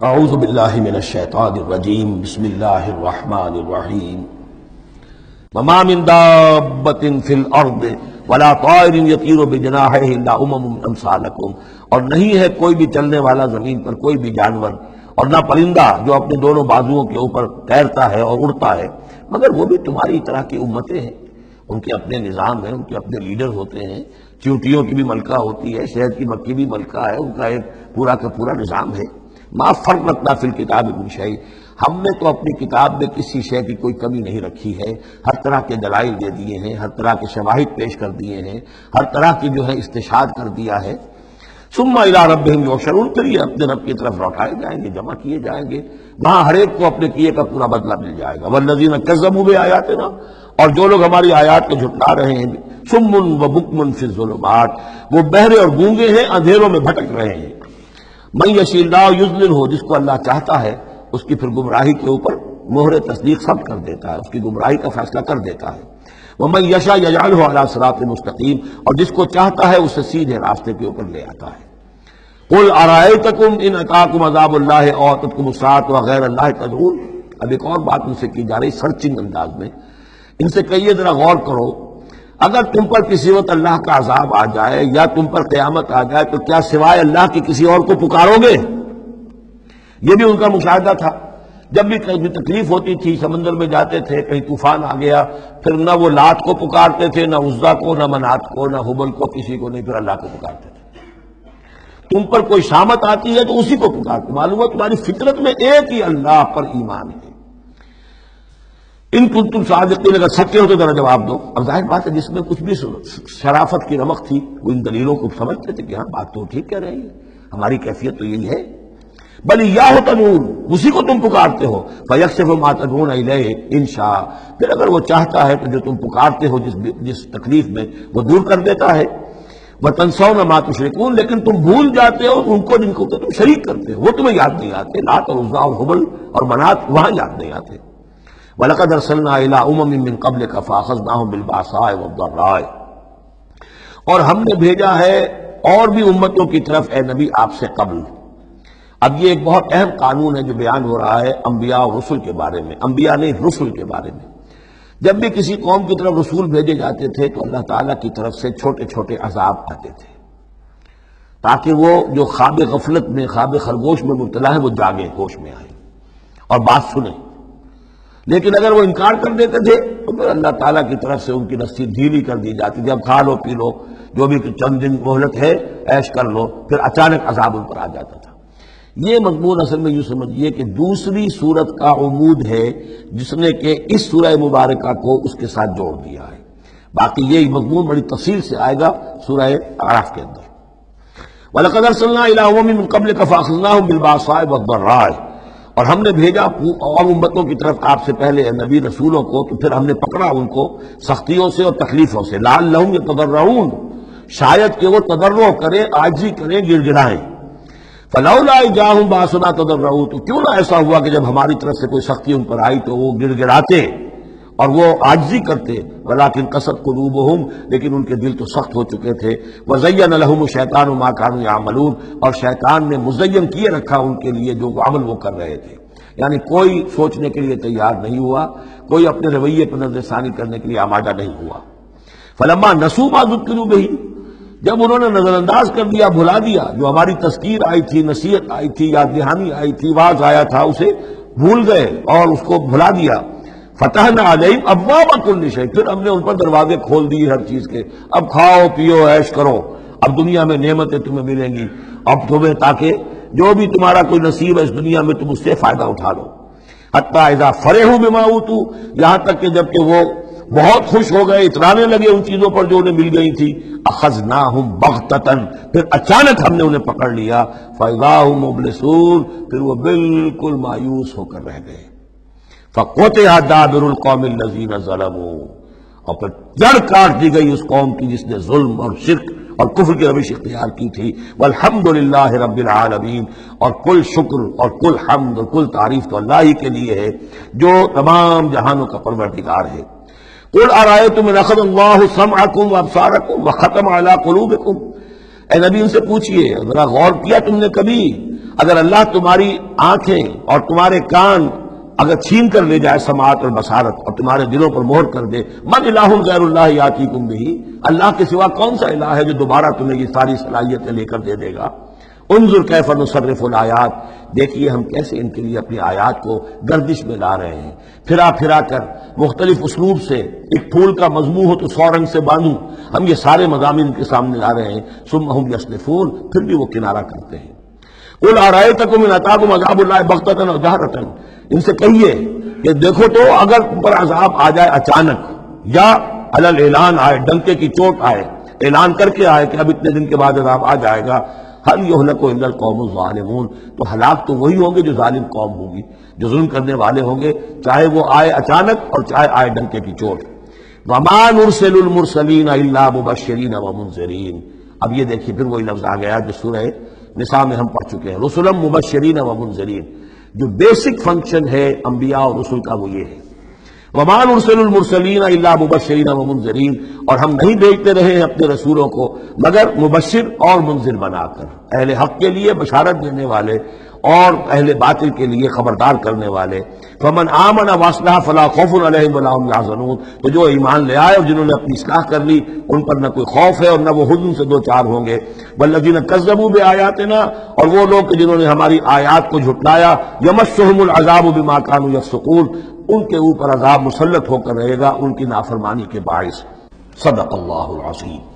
اعوذ باللہ من الشیطان الرجیم بسم اللہ الرحمن الرحیم وما من دابۃ فی الارض ولا طائر یطیر بجناحیہ الا امم امثالکم، اور نہیں ہے کوئی بھی چلنے والا زمین پر کوئی بھی جانور اور نہ پرندہ جو اپنے دونوں بازوؤں کے اوپر تیرتا ہے اور اڑتا ہے، مگر وہ بھی تمہاری طرح کی امتیں ہیں، ان کے اپنے نظام ہیں، ان کے اپنے لیڈر ہوتے ہیں، چیونٹیوں کی بھی ملکہ ہوتی ہے، شہد کی مکھی بھی ملکہ ہے، ان کا ایک پورا کا پورا نظام ہے۔ ما فرطنا فی الکتاب من شیء، ہم نے تو اپنی کتاب میں کسی شے کی کوئی کمی نہیں رکھی ہے، ہر طرح کے دلائل دے دیے ہیں، ہر طرح کے شواہد پیش کر دیے ہیں، ہر طرح کی جو ہے استشہاد کر دیا ہے۔ ثم الی ربہم یحشرون، پھر یہ اپنے رب کی طرف لوٹائے جائیں گے، جمع کیے جائیں گے، وہاں ہر ایک کو اپنے کیے کا پورا بدلہ مل جائے گا۔ والذین کذبوا بآیاتنا، اور جو لوگ ہماری آیات کو جھٹلا رہے ہیں، صم و بکم فی الظلمات، وہ بہرے اور گونگے ہیں، اندھیروں میں بھٹک رہے ہیں۔ من یشاء اللہ یضللہ، جس کو اللہ چاہتا ہے اس کی پھر گمراہی کے اوپر مہر تصدیق سب کر دیتا ہے، اس کی گمراہی کا فیصلہ کر دیتا ہے۔ ومن یشاء یجعلہ علی صراط مستقیم، اور جس کو چاہتا ہے اسے سیدھے راستے کے اوپر لے آتا ہے۔ قل ارأیتکم ان اتاکم عذاب اللہ او اتتکم الساعۃ وغیر اللہ تدعون، اب ایک اور بات ان سے کی جا رہی سرچنگ انداز میں، ان سے کہیے ذرا غور کرو، اگر تم پر کسی وقت اللہ کا عذاب آ جائے یا تم پر قیامت آ جائے تو کیا سوائے اللہ کے کسی اور کو پکارو گے؟ یہ بھی ان کا مشاہدہ تھا، جب بھی کہیں تکلیف ہوتی تھی، سمندر میں جاتے تھے، کہیں طوفان آ گیا، پھر نہ وہ لات کو پکارتے تھے، نہ عزا کو، نہ منات کو، نہ حبل کو، کسی کو نہیں، پھر اللہ کو پکارتے تھے۔ تم پر کوئی شامت آتی ہے تو اسی کو پکارتے، معلوم ہے تمہاری فطرت میں ایک ہی اللہ پر ایمان ہے۔ ان کنتم صادقین، اگر سچے ہو تو ذرا جواب دو۔ اب ظاہر بات ہے جس میں کچھ بھی شرافت کی رمق تھی وہ ان دلیلوں کو سمجھتے تھے کہ ہاں بات تو ٹھیک کہہ رہے ہیں، ہماری کیفیت تو یہی ہے۔ بل ایاہ تدعون، اسی کو تم پکارتے ہو۔ فیکشف ما تدعون الیہ ان شاء، پھر اگر وہ چاہتا ہے تو جو تم پکارتے ہو جس تکلیف میں وہ دور کر دیتا ہے۔ وتنسون ما تشرکون، لیکن تم بھول جاتے ہو ان کو جن کو تم شریک کرتے ہو، وہ تمہیں یاد نہیں آتے، لات اور عزا اور حبل اور منات وہاں یاد نہیں آتے۔ وَلَقَدْ أَرْسَلْنَا إِلَىٰ أُمَمٍ مِّن قَبْلِكَ فَأَخَذْنَاهُم بِالْبَأْسَاءِ وَالضَّرَّاءِ، اور ہم نے بھیجا ہے اور بھی امتوں کی طرف اے نبی آپ سے قبل۔ اب یہ ایک بہت اہم قانون ہے جو بیان ہو رہا ہے انبیاء اور رسل کے بارے میں، انبیاء نہیں رسل کے بارے میں۔ جب بھی کسی قوم کی طرف رسول بھیجے جاتے تھے تو اللہ تعالیٰ کی طرف سے چھوٹے چھوٹے عذاب آتے تھے تاکہ وہ جو خواب غفلت میں، خواب خرگوش میں مبتلا ہے وہ جاگے، ہوش میں آئے اور بات سنیں۔ لیکن اگر وہ انکار کر دیتے تھے تو پھر اللہ تعالیٰ کی طرف سے ان کی رسی ڈھیلی کر دی جاتی تھی، اب کھا لو پی لو، جو بھی چند دن مہلت ہے عیش کر لو، پھر اچانک عذاب ان پر آ جاتا تھا۔ یہ مضمون اصل میں یوں سمجھیے کہ دوسری صورت کا عمود ہے جس نے کہ اس سورہ مبارکہ کو اس کے ساتھ جوڑ دیا ہے، باقی یہ مضمون بڑی تفصیل سے آئے گا سورہ اعراف کے اندر۔ وَلَقَدْ أَرْسَلْنَا إِلَىٰ أُمَمٍ مِّن قَبْلِكَ فَأَخَذْنَاهُم بِالْبَأْسَاءِ وَالضَّرَّاءِ، اور ہم نے بھیجا اور امتوں کی طرف آپ سے پہلے نبی رسولوں کو تو پھر ہم نے پکڑا ان کو سختیوں سے اور تکلیفوں سے، لعلہم یتضرعون، شاید کہ وہ تضرع کریں، عاجزی کریں، گر گرائیں۔ فلولا اذ جاءہم باسنا تضرعوا، تو کیوں نہ ایسا ہوا کہ جب ہماری طرف سے کوئی سختی ان پر آئی تو وہ گر گراتے اور وہ عاجزی کرتے۔ ولکن قست قلوبہم، لیکن ان کے دل تو سخت ہو چکے تھے۔ وزین لہم الشیطان ما کانوا یعملون، اور شیطان نے مزین کیے رکھا ان کے لیے جو عمل وہ کر رہے تھے، یعنی کوئی سوچنے کے لیے تیار نہیں ہوا، کوئی اپنے رویے پر نظر ثانی کرنے کے لیے آمادہ نہیں ہوا۔ فلما نسوا ما ذکروا بہ، جب انہوں نے نظر انداز کر دیا، بھلا دیا، جو ہماری تذکیر آئی تھی، نصیحت آئی تھی، یاد دہانی آئی تھی، واعظ آیا تھا، اسے بھول گئے اور اس کو بھلا دیا۔ فتحنا علیہم ابواب کل شیء، پھر ہم نے ان پر دروازے کھول دیے ہر چیز کے، اب کھاؤ پیو عیش کرو، اب دنیا میں نعمتیں تمہیں ملیں گی، اب تمہیں تاکہ جو بھی تمہارا کوئی نصیب ہے اس دنیا میں تم اس سے فائدہ اٹھا لو۔ حتی اذا فرحوا بما اوتوا، یہاں تک کہ جب کہ وہ بہت خوش ہو گئے، اترانے لگے ان چیزوں پر جو انہیں مل گئی تھی، اخذناہم بغتۃ، پھر اچانک ہم نے انہیں پکڑ لیا، فاذا ہم مبلسون، پھر وہ بالکل مایوس ہو کر رہ گئے۔ فقطع دابر القوم الذین ظلموا، اور پھر جڑ کاٹ دی گئی اس قوم کی جس نے ظلم اور شرک اور کفر کی روش اختیار کی تھی۔ والحمدللہ رب العالمین، اور کل شکر اور کل حمد اور کل تعریف تو اللہ ہی کے لیے ہے جو تمام جہانوں کا پروردگار ہے۔ قل ارأیتم ان اخذ اللہ سمعکم وابصارکم وختم علی قلوبکم، اے نبی ان سے پوچھئے ذرا غور کیا تم نے کبھی اگر اللہ تمہاری آنکھیں اور تمہارے کان اگر چھین کر لے جائے سماعت اور بصارت اور تمہارے دلوں پر مہر کر دے، من الہ غیر اللہ یاتیکم بہ، اللہ کے سوا کون سا الہ ہے جو دوبارہ تمہیں یہ ساری صلاحیتیں لے کر دے دے گا؟ انظر کیف نصرف الآیات، دیکھیے ہم کیسے ان کے لیے اپنی آیات کو گردش میں لا رہے ہیں، پھرا پھرا کر مختلف اسلوب سے۔ ایک پھول کا مضمون ہو تو 100 رنگ سے باندھوں، ہم یہ سارے مضامین ان کے سامنے لا رہے ہیں۔ ثم ہم یصلفون، پھر بھی وہ کنارہ کرتے ہیں۔ قل ارأیتکم ان اتاکم عذاب اللہ بغتۃ و جہرۃ، ان سے کہیے کہ دیکھو تو اگر تم پر عذاب آ جائے اچانک یا علی الاعلان آئے، ڈنکے کی چوٹ آئے، اعلان کر کے آئے کہ اب اتنے دن کے بعد عذاب آ جائے گا، هل يهلك الا القوم الظالمون، تو ہلاک تو وہی ہوں گے جو ظالم قوم ہوگی، جو ظلم کرنے والے ہوں گے، چاہے وہ آئے اچانک اور چاہے آئے ڈنکے کی چوٹ۔ وما نرسل المرسلین الا مبشرین ومنذرین، اب یہ دیکھیے پھر وہی لفظ آ گیا جو سورہ نساء میں ہم پڑھ چکے ہیں، رسلا مبشرین ومنذرین۔ جو بیسک فنکشن ہے انبیاء اور رسل کا وہ یہ ہے، وما نرسل المرسلین الا مبشرین ومنذرین، اور ہم نہیں بھیجتے رہے ہیں اپنے رسولوں کو مگر مبشر اور منذر بنا کر، اہل حق کے لیے بشارت دینے والے اور اہل باطل کے لیے خبردار کرنے والے۔ فمن آمن واصلح فلا خوف علیہم ولا هم يحزنون، تو جو ایمان لے آئے اور جنہوں نے اپنی اصلاح کر لی ان پر نہ کوئی خوف ہے اور نہ وہ حزن سے دوچار ہوں گے۔ والذین کذبوا بآیاتنا، اور وہ لوگ جنہوں نے ہماری آیات کو جھٹلایا، یمسهم العذاب بما كانوا یفسقون، ان کے اوپر عذاب مسلط ہو کر رہے گا ان کی نافرمانی کے باعث۔ صدق اللہ العظیم۔